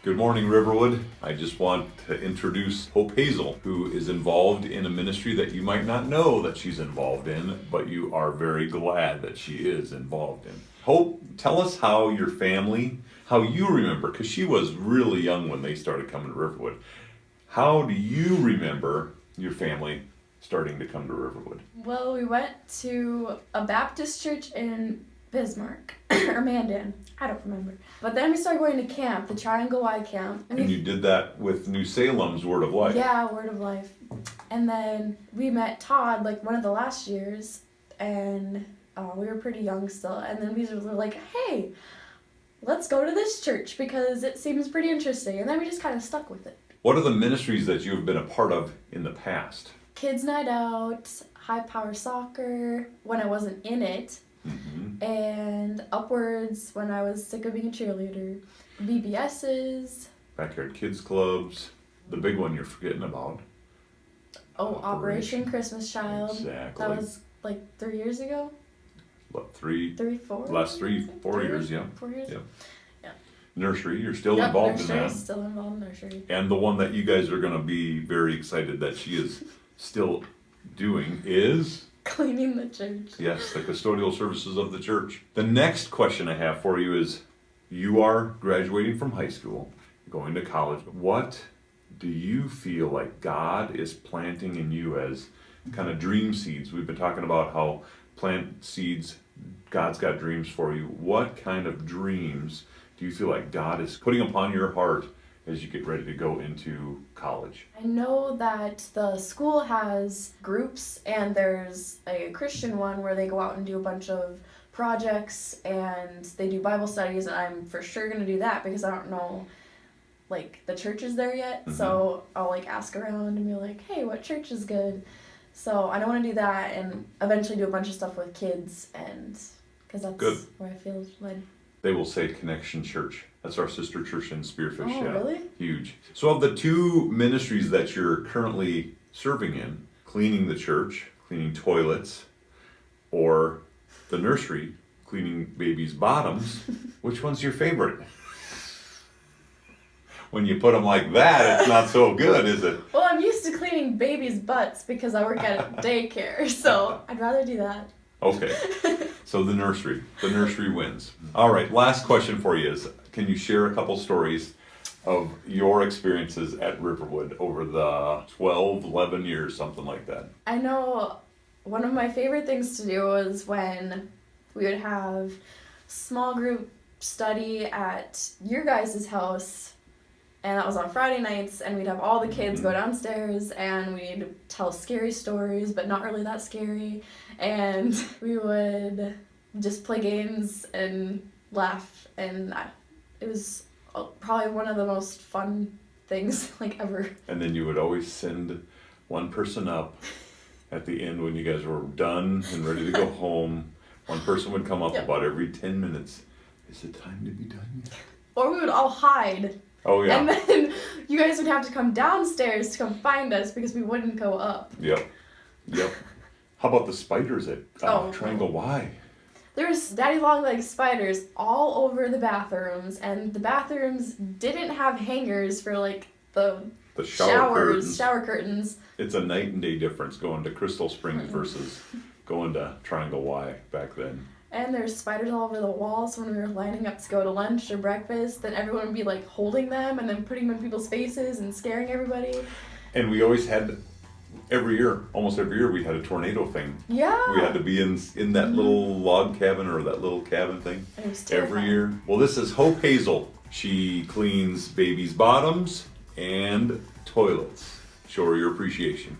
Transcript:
Good morning, Riverwood. I just want to introduce Hope Hazel, who is involved in a ministry that you might not know that she's involved in, but you are very glad that she is involved in. Hope, tell us how your family, how you remember, because she was really young when they started coming to Riverwood. How do you remember your family starting to come to Riverwood? Well, we went to a Baptist church in Bismarck, or Mandan, I don't remember. But then we started going to camp, the Triangle Y camp. And you did that with New Salem's Word of Life. Yeah, Word of Life. And then we met Todd, like one of the last years, and we were pretty young still. And then we were like, hey, let's go to this church because it seems pretty interesting. And then we just kind of stuck with it. What are the ministries that you have been a part of in the past? Kids Night Out, High Power Soccer, when I wasn't in it. Mm-hmm. And Upwards when I was sick of being a cheerleader. VBS's. Backyard Kids Clubs. The big one you're forgetting about. Oh, Operation Christmas Child. Exactly. That was like 3 years ago? What, 4 last 4 years, yeah. 4 years? Yep. Yeah. Nursery, you're still Yep, involved nursery, in that. Still involved in nursery. And the one that you guys are going to be very excited that she is still doing is... Cleaning the church. Yes, the custodial services of the church. The next question I have for you is, you are graduating from high school, going to college. What do you feel like God is planting in you as kind of dream seeds? We've been talking about how plant seeds, God's got dreams for you. What kind of dreams do you feel like God is putting upon your heart as you get ready to go into college? I know that the school has groups, and there's a Christian one where they go out and do a bunch of projects and they do Bible studies, and I'm for sure going to do that because I don't know like the churches there yet. Mm-hmm. So I'll like ask around and be like, hey, what church is good? So I don't want to do that and eventually do a bunch of stuff with kids, and because that's Good. where I feel led. They will say Connection Church. That's our sister church in Spearfish. Oh, yeah. really? Huge. So of the two ministries that you're currently serving in, cleaning the church, cleaning toilets, or the nursery, cleaning babies' bottoms, which one's your favorite? When you put them like that, it's not so good, is it? Well, I'm used to cleaning babies' butts because I work at a daycare, so I'd rather do that. Okay. So the nursery wins. All right, last question for you is, can you share a couple stories of your experiences at Riverwood over the 12, 11 years, something like that? I know one of my favorite things to do was when we would have small group study at your guys' house, and that was on Friday nights, and we'd have all the kids go downstairs and we'd tell scary stories, but not really that scary, and we would just play games and laugh, and it was probably one of the most fun things like ever. And then you would always send one person up at the end when you guys were done and ready to go home. One person would come up Yep. about every 10 minutes. Is it time to be done yet? Or we would all hide. Oh, yeah. And then you guys would have to come downstairs to come find us because we wouldn't go up. Yep. How about the spiders at Oh. Triangle Y? There was daddy long leg spiders all over the bathrooms, and the bathrooms didn't have hangers for like the shower curtains. It's a night and day difference going to Crystal Springs versus going to Triangle Y back then. And there's spiders all over the walls when we were lining up to go to lunch or breakfast. Then everyone would be like holding them and then putting them in people's faces and scaring everybody. And we always had, almost every year, we had a tornado thing. Yeah. We had to be in that little log cabin or that little cabin thing And it was every terrifying. year. Well, this is Hope Hazel. She cleans babies' bottoms and toilets. Show her your appreciation.